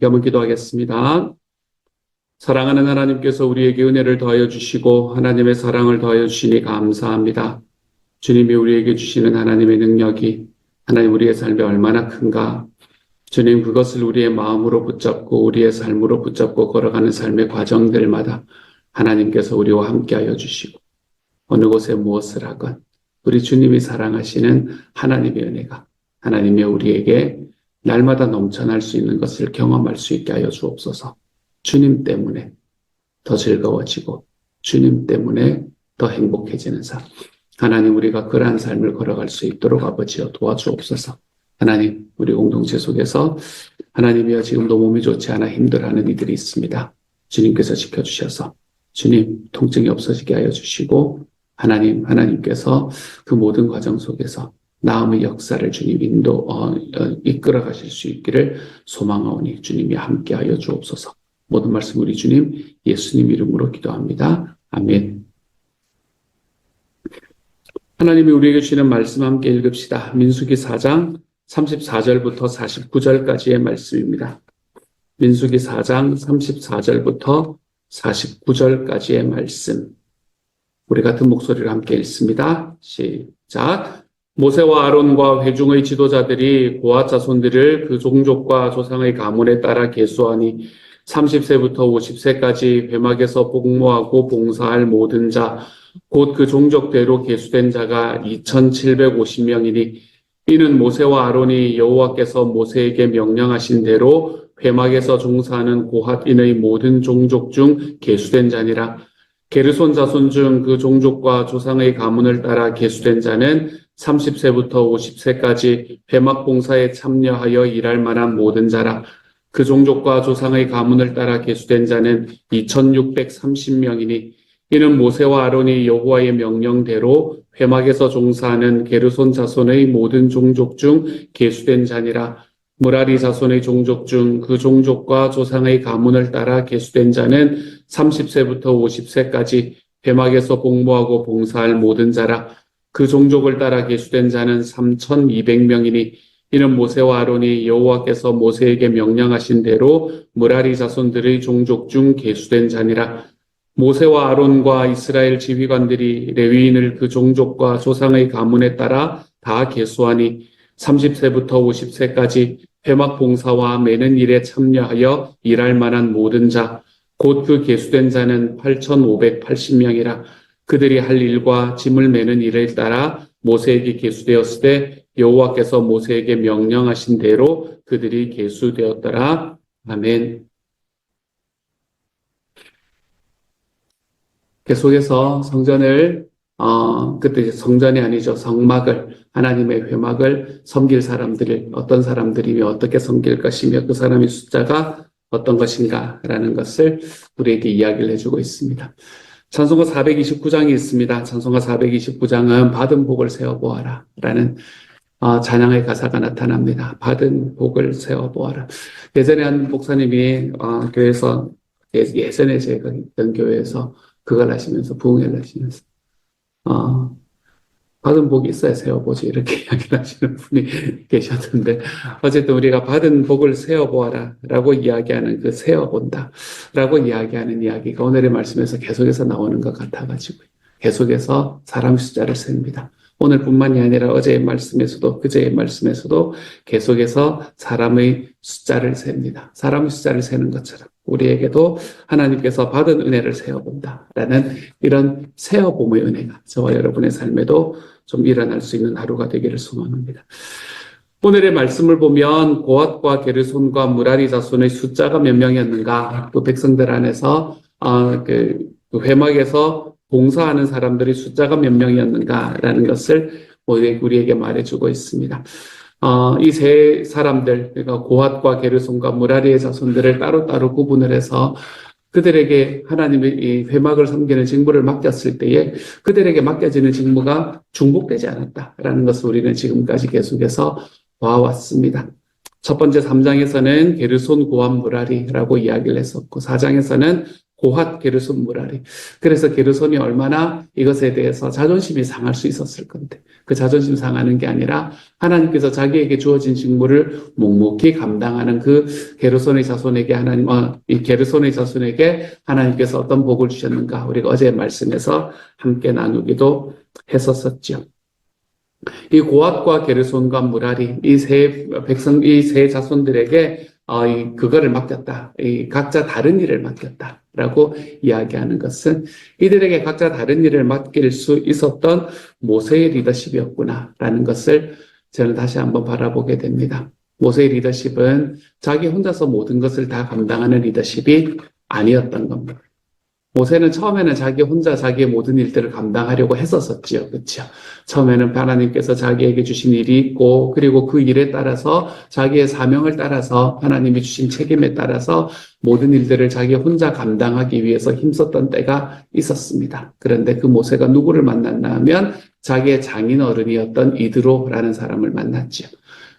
한번 기도하겠습니다. 사랑하는 하나님께서 우리에게 은혜를 더하여 주시고 하나님의 사랑을 더하여 주시니 감사합니다. 주님이 우리에게 주시는 하나님의 능력이 하나님 우리의 삶에 얼마나 큰가. 주님, 그것을 우리의 마음으로 붙잡고 우리의 삶으로 붙잡고 걸어가는 삶의 과정들마다 하나님께서 우리와 함께하여 주시고 어느 곳에 무엇을 하건 우리 주님이 사랑하시는 하나님의 은혜가 하나님의 우리에게 날마다 넘쳐날 수 있는 것을 경험할 수 있게 하여 주옵소서. 주님 때문에 더 즐거워지고 주님 때문에 더 행복해지는 삶. 하나님, 우리가 그러한 삶을 걸어갈 수 있도록 아버지여 도와주옵소서. 하나님, 우리 공동체 속에서 하나님이여 지금도 몸이 좋지 않아 힘들어하는 이들이 있습니다. 주님께서 지켜주셔서 주님 통증이 없어지게 하여 주시고 하나님께서 그 모든 과정 속에서 나음의 역사를 주님 이끌어 가실 수 있기를 소망하오니 주님이 함께하여 주옵소서. 모든 말씀 우리 주님 예수님 이름으로 기도합니다. 아멘. 하나님이 우리에게 주시는 말씀 함께 읽읍시다. 민수기 4장 34절부터 49절까지의 말씀입니다. 민수기 4장 34절부터 49절까지의 말씀. 우리 같은 목소리로 함께 읽습니다. 시작. 모세와 아론과 회중의 지도자들이 고앗 자손들을 그 종족과 조상의 가문에 따라 계수하니 30세부터 50세까지 회막에서 복무하고 봉사할 모든 자, 곧 그 종족대로 계수된 자가 2,750명이니 이는 모세와 아론이 여호와께서 모세에게 명령하신 대로 회막에서 종사하는 고핫인의 모든 종족 중 계수된 자니라. 게르손 자손 중 그 종족과 조상의 가문을 따라 계수된 자는 30세부터 50세까지 회막 봉사에 참여하여 일할 만한 모든 자라. 그 종족과 조상의 가문을 따라 계수된 자는 2,630명이니 이는 모세와 아론이 여호와의 명령대로 회막에서 종사하는 게르손 자손의 모든 종족 중 계수된 자니라. 무라리 자손의 종족 중 그 종족과 조상의 가문을 따라 계수된 자는 30세부터 50세까지 회막에서 복무하고 봉사할 모든 자라. 그 종족을 따라 계수된 자는 3,200명이니 이는 모세와 아론이 여호와께서 모세에게 명령하신 대로 무라리 자손들의 종족 중 계수된 자니라. 모세와 아론과 이스라엘 지휘관들이 레위인을 그 종족과 조상의 가문에 따라 다 계수하니 30세부터 50세까지 회막 봉사와 매는 일에 참여하여 일할 만한 모든 자, 곧 그 계수된 자는 8,580명이라. 그들이 할 일과 짐을 매는 일을 따라 모세에게 계수되었을 때 여호와께서 모세에게 명령하신 대로 그들이 계수되었더라. 아멘. 계속해서 성전을 그때 성전이 아니죠. 성막을, 하나님의 회막을 섬길 사람들을 어떤 사람들이며 어떻게 섬길 것이며 그 사람의 숫자가 어떤 것인가라는 것을 우리에게 이야기를 해주고 있습니다. 찬송가 429장이 있습니다. 찬송가 429장은 받은 복을 세어보아라 라는 찬양의 가사가 나타납니다. 받은 복을 세어보아라. 예전에 한 목사님이 교회에서 예전에 제가 있던 교회에서 그걸 하시면서 부흥회를 하시면서 받은 복이 있어야 세어보지 이렇게 이야기를 하시는 분이 계셨는데 어쨌든 우리가 받은 복을 세어보아라 라고 이야기하는 그 세어본다 라고 이야기하는 이야기가 오늘의 말씀에서 계속해서 나오는 것 같아가지고 계속해서 사람 숫자를 셉니다. 오늘뿐만이 아니라 어제의 말씀에서도 그제의 말씀에서도 계속해서 사람의 숫자를 셉니다. 사람의 숫자를 세는 것처럼 우리에게도 하나님께서 받은 은혜를 세어본다라는 이런 세어봄의 은혜가 저와 여러분의 삶에도 좀 일어날 수 있는 하루가 되기를 소망합니다. 오늘의 말씀을 보면 고핫과 게르손과 무라리 자손의 숫자가 몇 명이었는가, 또 백성들 안에서 그 회막에서 봉사하는 사람들의 숫자가 몇 명이었는가라는 것을 우리에게 말해주고 있습니다. 이 세 사람들, 그러니까 고핫과 게르손과 무라리의 자손들을 따로따로 구분을 해서 그들에게 하나님의 이 회막을 섬기는 직무를 맡겼을 때에 그들에게 맡겨지는 직무가 중복되지 않았다라는 것을 우리는 지금까지 계속해서 봐왔습니다. 첫 번째 3장에서는 게르손 고핫 무라리라고 이야기를 했었고 4장에서는 고핫 게르손 무라리. 그래서 게르손이 얼마나 이것에 대해서 자존심이 상할 수 있었을 건데 그 자존심 상하는 게 아니라 하나님께서 자기에게 주어진 직무를 묵묵히 감당하는 그 게르손의 자손에게 이 게르손의 자손에게 하나님께서 어떤 복을 주셨는가 우리가 어제 말씀에서 함께 나누기도 했었었죠. 이 고핫과 게르손과 무라리 이 세 자손들에게 그거를 맡겼다. 각자 다른 일을 맡겼다라고 이야기하는 것은 이들에게 각자 다른 일을 맡길 수 있었던 모세의 리더십이었구나라는 것을 저는 다시 한번 바라보게 됩니다. 모세의 리더십은 자기 혼자서 모든 것을 다 감당하는 리더십이 아니었던 겁니다. 모세는 처음에는 자기 혼자 자기의 모든 일들을 감당하려고 했었었지요. 그렇죠? 처음에는 하나님께서 자기에게 주신 일이 있고 그리고 그 일에 따라서 자기의 사명을 따라서 하나님이 주신 책임에 따라서 모든 일들을 자기 혼자 감당하기 위해서 힘썼던 때가 있었습니다. 그런데 그 모세가 누구를 만났나 하면 자기의 장인 어른이었던 이드로라는 사람을 만났지요.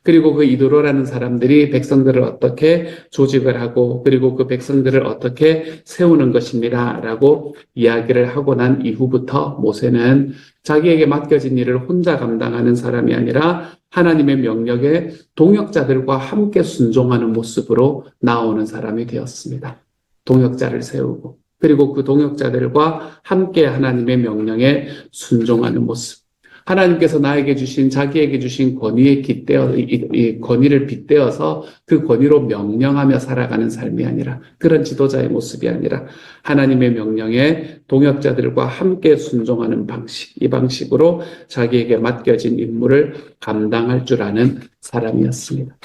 그리고 그 이드로라는 사람들이 백성들을 어떻게 조직을 하고 그리고 그 백성들을 어떻게 세우는 것입니다 라고 이야기를 하고 난 이후부터 모세는 자기에게 맡겨진 일을 혼자 감당하는 사람이 아니라 하나님의 명령에 동역자들과 함께 순종하는 모습으로 나오는 사람이 되었습니다. 동역자를 세우고 그리고 그 동역자들과 함께 하나님의 명령에 순종하는 모습. 하나님께서 나에게 주신 자기에게 주신 권위에 이 권위를 빗대어서 그 권위로 명령하며 살아가는 삶이 아니라 그런 지도자의 모습이 아니라 하나님의 명령에 동역자들과 함께 순종하는 방식 이 방식으로 자기에게 맡겨진 임무를 감당할 줄 아는 사람이었습니다.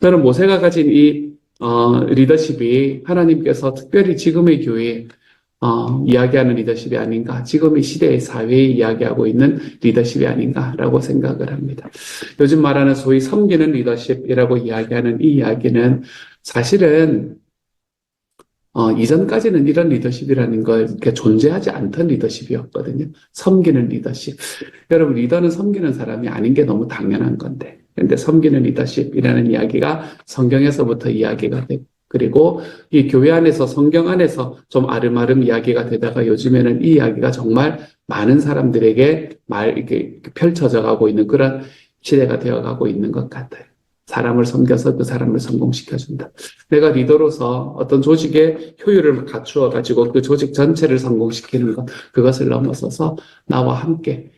저는 모세가 가진 이 리더십이 하나님께서 특별히 지금의 교회에 이야기하는 리더십이 아닌가, 지금 이 시대의 사회에 이야기하고 있는 리더십이 아닌가라고 생각을 합니다. 요즘 말하는 소위 섬기는 리더십이라고 이야기하는 이 이야기는 사실은 이전까지는 이런 리더십이라는 걸 이렇게 존재하지 않던 리더십이었거든요. 섬기는 리더십. 여러분, 리더는 섬기는 사람이 아닌 게 너무 당연한 건데. 근데 섬기는 리더십이라는 이야기가 성경에서부터 이야기가 되고, 그리고 이 교회 안에서 성경 안에서 좀 아름아름 이야기가 되다가 요즘에는 이 이야기가 정말 많은 사람들에게 이렇게 펼쳐져 가고 있는 그런 시대가 되어 가고 있는 것 같아요. 사람을 섬겨서 그 사람을 성공시켜준다. 내가 리더로서 어떤 조직의 효율을 갖추어 가지고 그 조직 전체를 성공시키는 것, 그것을 넘어서서 나와 함께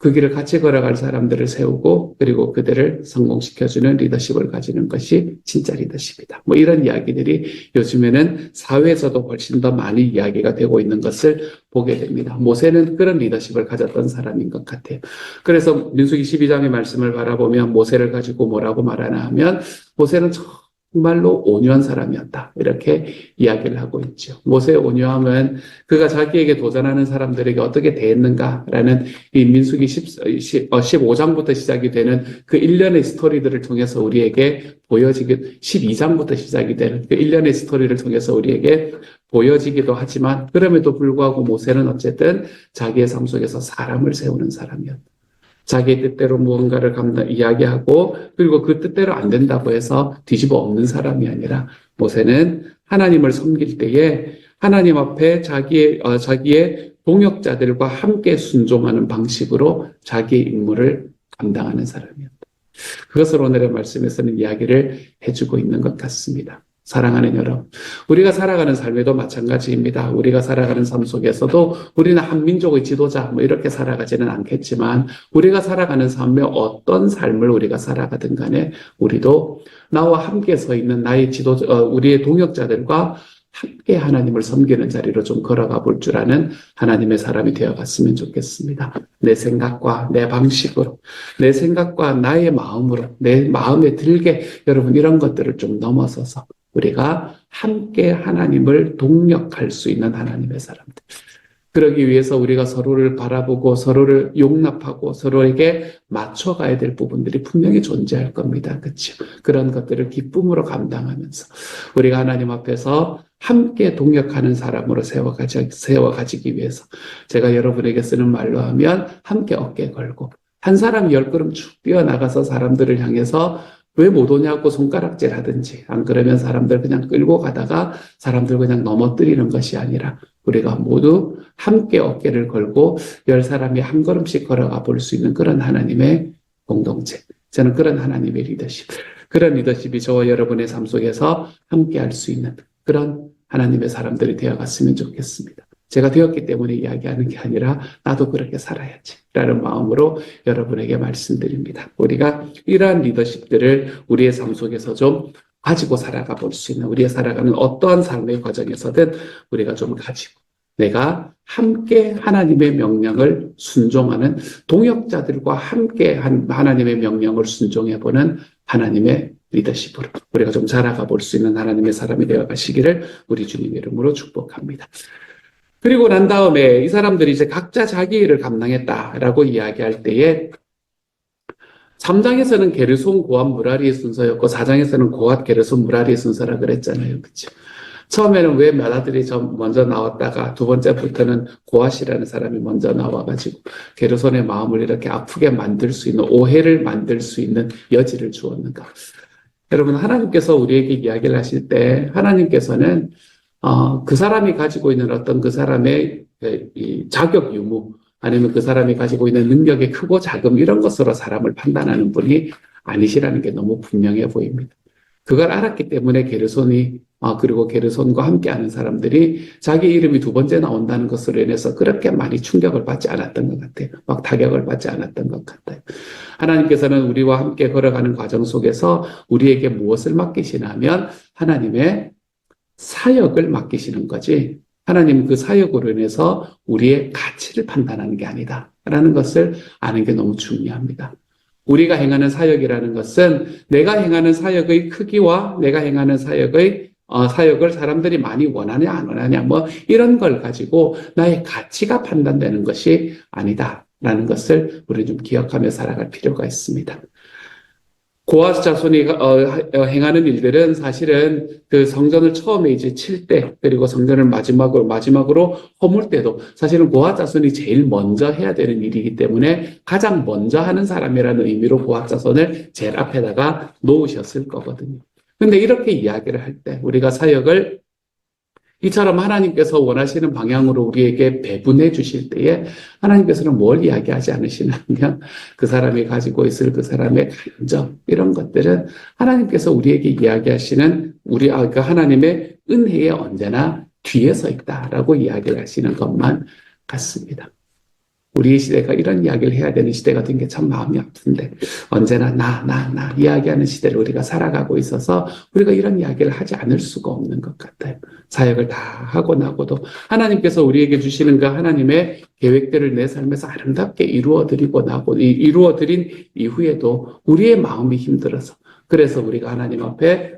그 길을 같이 걸어갈 사람들을 세우고 그리고 그들을 성공시켜주는 리더십을 가지는 것이 진짜 리더십이다. 뭐 이런 이야기들이 요즘에는 사회에서도 훨씬 더 많이 이야기가 되고 있는 것을 보게 됩니다. 모세는 그런 리더십을 가졌던 사람인 것 같아요. 그래서 민수기 12장의 말씀을 바라보면 모세를 가지고 뭐라고 말하나 하면 모세는 정말로 온유한 사람이었다. 이렇게 이야기를 하고 있죠. 모세의 온유함은 그가 자기에게 도전하는 사람들에게 어떻게 대했는가라는 이 민수기 15장부터 시작이 되는 그 일련의 스토리들을 통해서 우리에게 12장부터 시작이 되는 그 일련의 스토리를 통해서 우리에게 보여지기도 하지만 그럼에도 불구하고 모세는 어쨌든 자기의 삶 속에서 사람을 세우는 사람이었다. 자기의 뜻대로 무언가를 이야기하고 그리고 그 뜻대로 안 된다고 해서 뒤집어 엎는 사람이 아니라 모세는 하나님을 섬길 때에 하나님 앞에 자기의 동역자들과 함께 순종하는 방식으로 자기의 임무를 감당하는 사람이었다. 그것을 오늘의 말씀에서는 이야기를 해주고 있는 것 같습니다. 사랑하는 여러분, 우리가 살아가는 삶에도 마찬가지입니다. 우리가 살아가는 삶 속에서도 우리는 한 민족의 지도자 뭐 이렇게 살아가지는 않겠지만 우리가 살아가는 삶에 어떤 삶을 우리가 살아가든 간에 우리도 나와 함께 서 있는 나의 우리의 동역자들과 함께 하나님을 섬기는 자리로 좀 걸어가 볼 줄 아는 하나님의 사람이 되어갔으면 좋겠습니다. 내 생각과 내 방식으로, 내 생각과 나의 마음으로, 내 마음에 들게 여러분 이런 것들을 좀 넘어서서 우리가 함께 하나님을 동력할 수 있는 하나님의 사람들. 그러기 위해서 우리가 서로를 바라보고 서로를 용납하고 서로에게 맞춰가야 될 부분들이 분명히 존재할 겁니다. 그렇죠? 그런 것들을 기쁨으로 감당하면서 우리가 하나님 앞에서 함께 동역하는 사람으로 세워가지기 위해서 제가 여러분에게 쓰는 말로 하면 함께 어깨 걸고 한 사람이 10걸음 쭉 뛰어나가서 사람들을 향해서 왜 못 오냐고 손가락질 하든지, 안 그러면 사람들 그냥 끌고 가다가 사람들 그냥 넘어뜨리는 것이 아니라 우리가 모두 함께 어깨를 걸고 10사람이 한 걸음씩 걸어가 볼 수 있는 그런 하나님의 공동체. 저는 그런 하나님의 리더십, 그런 리더십이 저와 여러분의 삶 속에서 함께 할 수 있는 그런 하나님의 사람들이 되어갔으면 좋겠습니다. 제가 되었기 때문에 이야기하는 게 아니라 나도 그렇게 살아야지 라는 마음으로 여러분에게 말씀드립니다. 우리가 이러한 리더십들을 우리의 삶 속에서 좀 가지고 살아가 볼 수 있는, 우리의 살아가는 어떠한 삶의 과정에서든 우리가 좀 가지고 내가 함께 하나님의 명령을 순종하는, 동역자들과 함께 하나님의 명령을 순종해보는 하나님의 리더십으로 우리가 좀 자라가 볼 수 있는 하나님의 사람이 되어 가시기를 우리 주님 이름으로 축복합니다. 그리고 난 다음에 이 사람들이 이제 각자 자기 일을 감당했다라고 이야기할 때에 3장에서는 게르손 고핫 무라리의 순서였고 4장에서는 고핫 게르손 무라리의 순서라 그랬잖아요. 그렇죠? 처음에는 왜 맏아들이 먼저 나왔다가 두 번째부터는 고핫이라는 사람이 먼저 나와가지고 게르손의 마음을 이렇게 아프게 만들 수 있는, 오해를 만들 수 있는 여지를 주었는가. 여러분, 하나님께서 우리에게 이야기를 하실 때 하나님께서는 그 사람이 가지고 있는 어떤 그 사람의 이 자격 유무, 아니면 그 사람이 가지고 있는 능력의 크고 작음, 이런 것으로 사람을 판단하는 분이 아니시라는 게 너무 분명해 보입니다. 그걸 알았기 때문에 게르손이, 그리고 게르손과 함께하는 사람들이 자기 이름이 두 번째 나온다는 것으로 인해서 그렇게 많이 충격을 받지 않았던 것 같아요. 막 타격을 받지 않았던 것 같아요. 하나님께서는 우리와 함께 걸어가는 과정 속에서 우리에게 무엇을 맡기시냐면 하나님의 사역을 맡기시는 거지, 하나님 그 사역으로 인해서 우리의 가치를 판단하는 게 아니다 라는 것을 아는 게 너무 중요합니다. 우리가 행하는 사역이라는 것은 내가 행하는 사역의 크기와 내가 행하는 사역을 사람들이 많이 원하냐 안 원하냐 뭐 이런 걸 가지고 나의 가치가 판단되는 것이 아니다 라는 것을 우리 좀 기억하며 살아갈 필요가 있습니다. 고핫 자손이 행하는 일들은 사실은 그 성전을 처음에 이제 칠 때, 그리고 성전을 마지막으로 허물 때도 사실은 고핫 자손이 제일 먼저 해야 되는 일이기 때문에 가장 먼저 하는 사람이라는 의미로 고핫 자손을 제일 앞에다가 놓으셨을 거거든요. 근데 이렇게 이야기를 할 때 우리가 사역을 이처럼 하나님께서 원하시는 방향으로 우리에게 배분해 주실 때에 하나님께서는 뭘 이야기하지 않으시냐면 그 사람이 가지고 있을 그 사람의 감정, 이런 것들은 하나님께서 우리에게 이야기하시는 그 하나님의 은혜에 언제나 뒤에 서 있다라고 이야기를 하시는 것만 같습니다. 우리 시대가 이런 이야기를 해야 되는 시대가 된 게 참 마음이 아픈데 언제나 나 이야기하는 시대를 우리가 살아가고 있어서 우리가 이런 이야기를 하지 않을 수가 없는 것 같아요. 사역을 다 하고 나고도 하나님께서 우리에게 주시는 그 하나님의 계획들을 내 삶에서 아름답게 이루어드린 이후에도 우리의 마음이 힘들어서, 그래서 우리가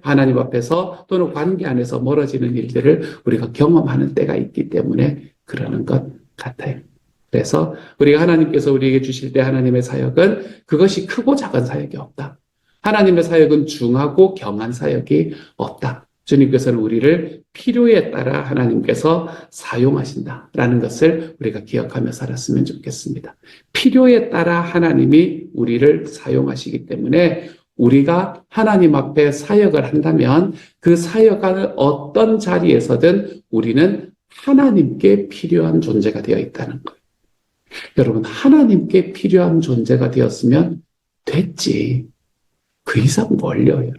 하나님 앞에서 또는 관계 안에서 멀어지는 일들을 우리가 경험하는 때가 있기 때문에 그러는 것 같아요. 그래서 우리가 하나님께서 우리에게 주실 때 하나님의 사역은 그것이 크고 작은 사역이 없다. 하나님의 사역은 중하고 경한 사역이 없다. 주님께서는 우리를 필요에 따라 하나님께서 사용하신다라는 것을 우리가 기억하며 살았으면 좋겠습니다. 필요에 따라 하나님이 우리를 사용하시기 때문에 우리가 하나님 앞에 사역을 한다면 그 사역하는 어떤 자리에서든 우리는 하나님께 필요한 존재가 되어 있다는 거예요. 여러분, 하나님께 필요한 존재가 되었으면 됐지. 그 이상 뭘요, 여러분?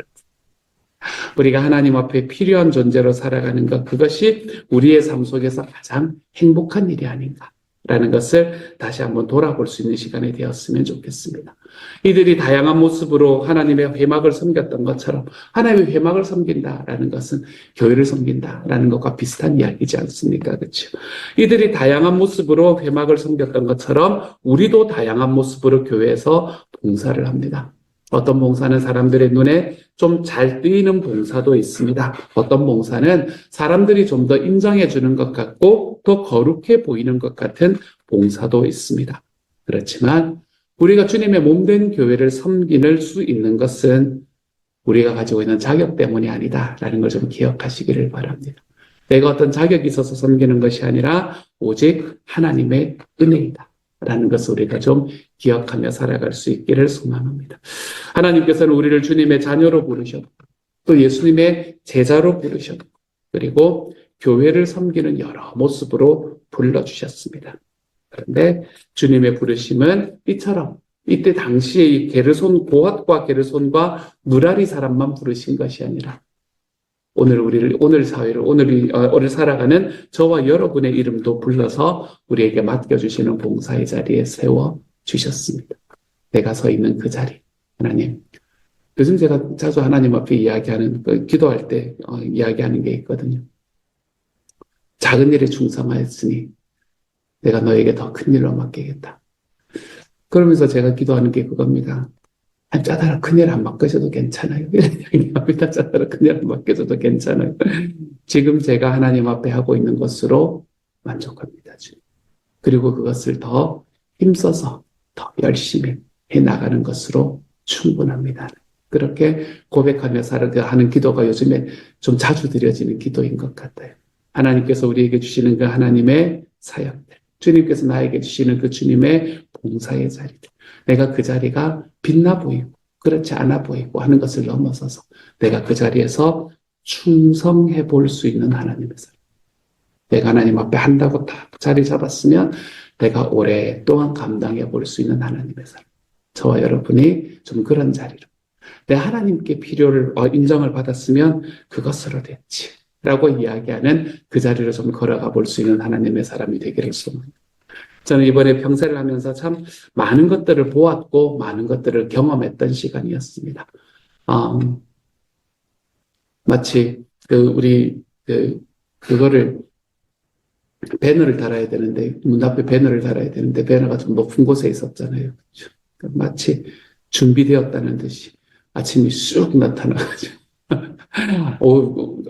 우리가 하나님 앞에 필요한 존재로 살아가는 것, 그것이 우리의 삶 속에서 가장 행복한 일이 아닌가라는 것을 다시 한번 돌아볼 수 있는 시간이 되었으면 좋겠습니다. 이들이 다양한 모습으로 하나님의 회막을 섬겼던 것처럼 하나님의 회막을 섬긴다라는 것은 교회를 섬긴다라는 것과 비슷한 이야기지 않습니까? 그렇죠? 이들이 다양한 모습으로 회막을 섬겼던 것처럼 우리도 다양한 모습으로 교회에서 봉사를 합니다. 어떤 봉사는 사람들의 눈에 좀 잘 뜨이는 봉사도 있습니다. 어떤 봉사는 사람들이 좀 더 인정해 주는 것 같고 더 거룩해 보이는 것 같은 봉사도 있습니다. 그렇지만 우리가 주님의 몸된 교회를 섬길 수 있는 것은 우리가 가지고 있는 자격 때문이 아니다라는 걸 좀 기억하시기를 바랍니다. 내가 어떤 자격이 있어서 섬기는 것이 아니라 오직 하나님의 은혜이다 라는 것을 우리가 좀 기억하며 살아갈 수 있기를 소망합니다. 하나님께서는 우리를 주님의 자녀로 부르셨고 또 예수님의 제자로 부르셨고 그리고 교회를 섬기는 여러 모습으로 불러주셨습니다. 그런데 주님의 부르심은 이처럼 이때 당시에 이 게르손 고핫과 게르손과 무라리 사람만 부르신 것이 아니라 오늘 사회를 오늘 살아가는 저와 여러분의 이름도 불러서 우리에게 맡겨주시는 봉사의 자리에 세워 주셨습니다. 내가 서 있는 그 자리, 하나님. 요즘 제가 자주 하나님 앞에 이야기하는 기도할 때 이야기하는 게 있거든요. 작은 일에 충성하였으니 내가 너에게 더 큰 일로 맡기겠다. 그러면서 제가 기도하는 게 그겁니다. 짜다라 큰일 안 맡겨줘도 괜찮아요. 이런 얘기합니다. 짜다라 큰일 안 맡겨줘도 괜찮아요. 지금 제가 하나님 앞에 하고 있는 것으로 만족합니다. 주님. 그리고 그것을 더 힘써서 더 열심히 해나가는 것으로 충분합니다. 그렇게 고백하며 하는 기도가 요즘에 좀 자주 드려지는 기도인 것 같아요. 하나님께서 우리에게 주시는 그 하나님의 사역들, 주님께서 나에게 주시는 그 주님의 봉사의 자리들, 내가 그 자리가 빛나 보이고 그렇지 않아 보이고 하는 것을 넘어서서 내가 그 자리에서 충성해 볼 수 있는 하나님의 사람. 내가 하나님 앞에 한다고 딱 자리 잡았으면 내가 오랫동안 감당해 볼 수 있는 하나님의 사람. 저와 여러분이 좀 그런 자리로 내 하나님께 필요를 인정을 받았으면 그것으로 됐지 라고 이야기하는 그 자리로 좀 걸어가 볼 수 있는 하나님의 사람이 되기를 소망합니다. 저는 이번에 평세를 하면서 참 많은 것들을 보았고 많은 것들을 경험했던 시간이었습니다. 마치 그거를 배너를 달아야 되는데 문 앞에 배너를 달아야 되는데 배너가 좀 높은 곳에 있었잖아요. 마치 준비되었다는 듯이 아침이 쑥 나타나가지고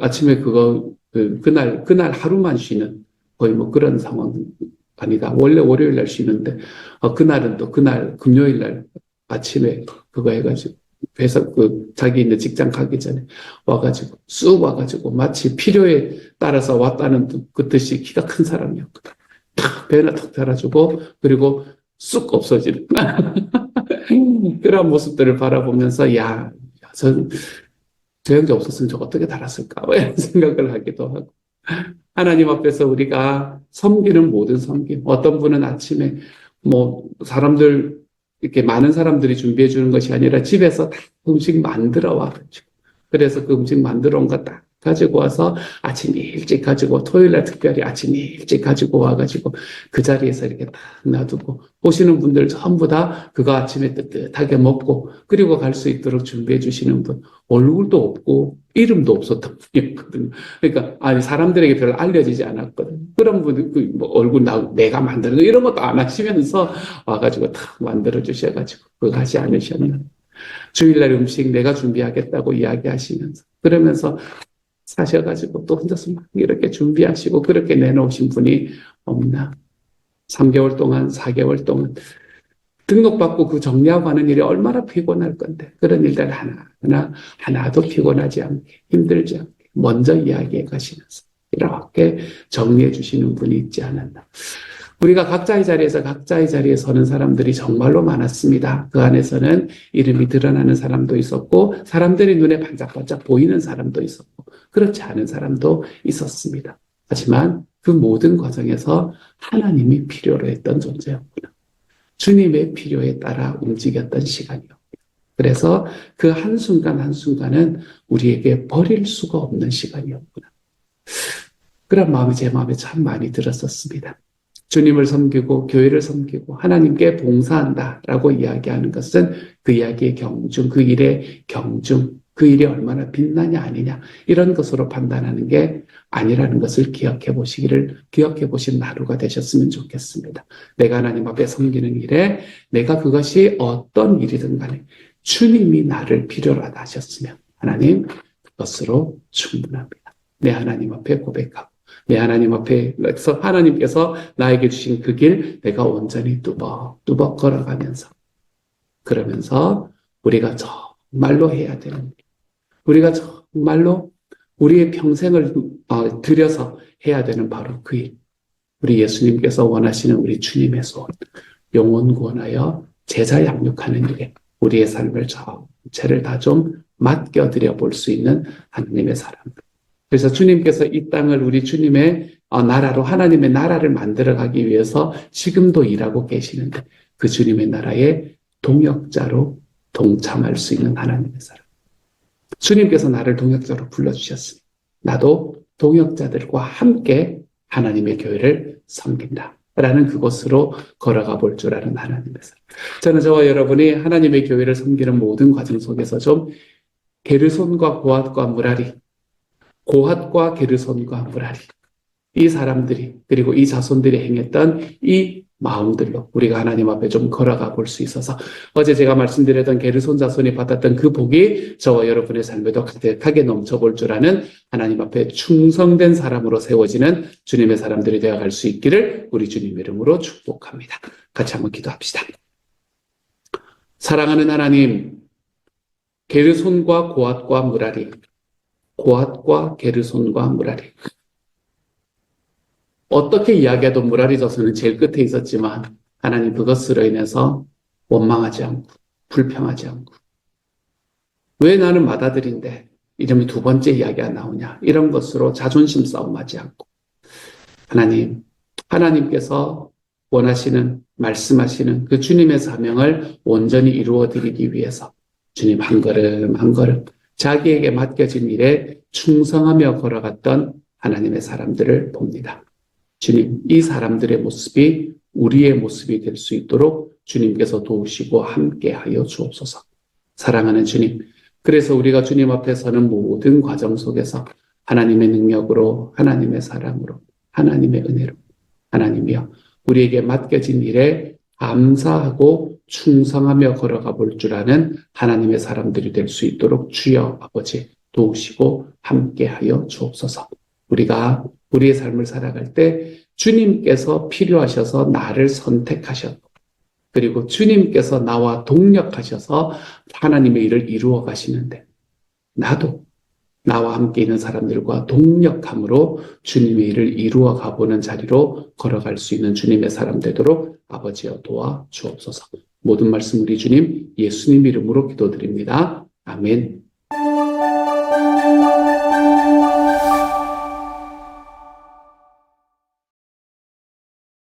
아침에 그날 하루만 쉬는 거의 뭐 그런 상황 아니다. 원래 월요일 날 쉬는데 그날은 또 그날 금요일 날 아침에 그거 해가지고 회사 자기 있는 직장 가기 전에 쑥 와가지고 마치 필요에 따라서 왔다는 그 뜻이 키가 큰 사람이었거든. 탁 배나 탁 달아주고 그리고 쑥 없어지는 그런 모습들을 바라보면서 저 형제 없었으면 저 어떻게 달았을까 이런 생각을 하기도 하고 하나님 앞에서 우리가 섬기는 모든 섬김 어떤 분은 아침에 사람들 이렇게 많은 사람들이 준비해 주는 것이 아니라 집에서 다 음식 만들어 와가지고 그래서 그 음식 만들어 온 거 딱 가지고 와서 아침 일찍 가지고 토요일 날 특별히 아침 일찍 가지고 와가지고 그 자리에서 이렇게 딱 놔두고 오시는 분들 전부 다 그거 아침에 뜨뜻하게 먹고 그리고 갈 수 있도록 준비해 주시는 분 얼굴도 없고 이름도 없었던 분이었거든요. 그러니까 사람들에게 별로 알려지지 않았거든요. 그런 분들 얼굴 내가 만드는 거 이런 것도 안 하시면서 와가지고 딱 만들어 주셔가지고 그거 하지 않으셨나. 주일날 음식 내가 준비하겠다고 이야기하시면서 그러면서 사셔가지고 또 혼자서 막 이렇게 준비하시고 그렇게 내놓으신 분이 없나. 3개월 동안 4개월 동안 등록받고 그 정리하고 하는 일이 얼마나 피곤할 건데 그런 일들 하나도 피곤하지 않게 힘들지 않게 먼저 이야기해 가시면서 이렇게 정리해 주시는 분이 있지 않았나. 우리가 각자의 자리에 서는 사람들이 정말로 많았습니다. 그 안에서는 이름이 드러나는 사람도 있었고 사람들의 눈에 반짝반짝 보이는 사람도 있었고 그렇지 않은 사람도 있었습니다. 하지만 그 모든 과정에서 하나님이 필요로 했던 존재였구나. 주님의 필요에 따라 움직였던 시간이었구나. 그래서 그 한순간 한순간은 우리에게 버릴 수가 없는 시간이었구나. 그런 마음이 제 마음에 참 많이 들었었습니다. 주님을 섬기고 교회를 섬기고 하나님께 봉사한다라고 이야기하는 것은 그 이야기의 경중, 그 일의 경중, 그 일이 얼마나 빛나냐 아니냐 이런 것으로 판단하는 게 아니라는 것을 기억해 보신 하루가 되셨으면 좋겠습니다. 내가 하나님 앞에 섬기는 일에 내가 그것이 어떤 일이든 간에 주님이 나를 필요로 하셨으면 하나님 그것으로 충분합니다. 내 하나님 앞에 고백하고 내 하나님 앞에서 하나님께서 나에게 주신 그 길 내가 온전히 뚜벅뚜벅 걸어가면서 그러면서 우리가 정말로 해야 되는 일, 우리가 정말로 우리의 평생을 들여서 해야 되는 바로 그 일, 우리 예수님께서 원하시는 우리 주님의 소원, 영혼 구원하여 제자 양육하는 일에 우리의 삶을 전체를 다 좀 맡겨드려 볼 수 있는 하나님의 사람. 그래서 주님께서 이 땅을 우리 주님의 나라로 하나님의 나라를 만들어가기 위해서 지금도 일하고 계시는데 그 주님의 나라의 동역자로 동참할 수 있는 하나님의 사람. 주님께서 나를 동역자로 불러주셨으니 나도 동역자들과 함께 하나님의 교회를 섬긴다. 라는 그곳으로 걸어가 볼 줄 아는 하나님의 사람. 저는 저와 여러분이 하나님의 교회를 섬기는 모든 과정 속에서 좀 게르손과 고핫과 무라리, 고핫과 게르손과 무라리, 이 사람들이 그리고 이 자손들이 행했던 이 마음들로 우리가 하나님 앞에 좀 걸어가 볼 수 있어서 어제 제가 말씀드렸던 게르손 자손이 받았던 그 복이 저와 여러분의 삶에도 가득하게 넘쳐볼 줄 아는 하나님 앞에 충성된 사람으로 세워지는 주님의 사람들이 되어갈 수 있기를 우리 주님 이름으로 축복합니다. 같이 한번 기도합시다. 사랑하는 하나님, 게르손과 고핫과 무라리, 고핫과 게르손과 무라리, 어떻게 이야기해도 무라리 자손은 제일 끝에 있었지만 하나님 그것으로 인해서 원망하지 않고 불평하지 않고 왜 나는 맏아들인데 이름이 두 번째 이야기가 나오냐 이런 것으로 자존심 싸움하지 않고 하나님께서 원하시는 말씀하시는 그 주님의 사명을 온전히 이루어드리기 위해서 주님 한 걸음 한 걸음 자기에게 맡겨진 일에 충성하며 걸어갔던 하나님의 사람들을 봅니다. 주님, 이 사람들의 모습이 우리의 모습이 될 수 있도록 주님께서 도우시고 함께하여 주옵소서. 사랑하는 주님, 그래서 우리가 주님 앞에 서는 모든 과정 속에서 하나님의 능력으로, 하나님의 사랑으로, 하나님의 은혜로, 하나님이여 우리에게 맡겨진 일에 감사하고 충성하며 걸어가 볼 줄 아는 하나님의 사람들이 될 수 있도록 주여 아버지 도우시고 함께하여 주옵소서. 우리가 우리의 삶을 살아갈 때 주님께서 필요하셔서 나를 선택하셨고 그리고 주님께서 나와 동력하셔서 하나님의 일을 이루어 가시는데 나도 나와 함께 있는 사람들과 동력함으로 주님의 일을 이루어 가보는 자리로 걸어갈 수 있는 주님의 사람 되도록 아버지여 도와 주옵소서. 모든 말씀 우리 주님 예수님 이름으로 기도드립니다. 아멘.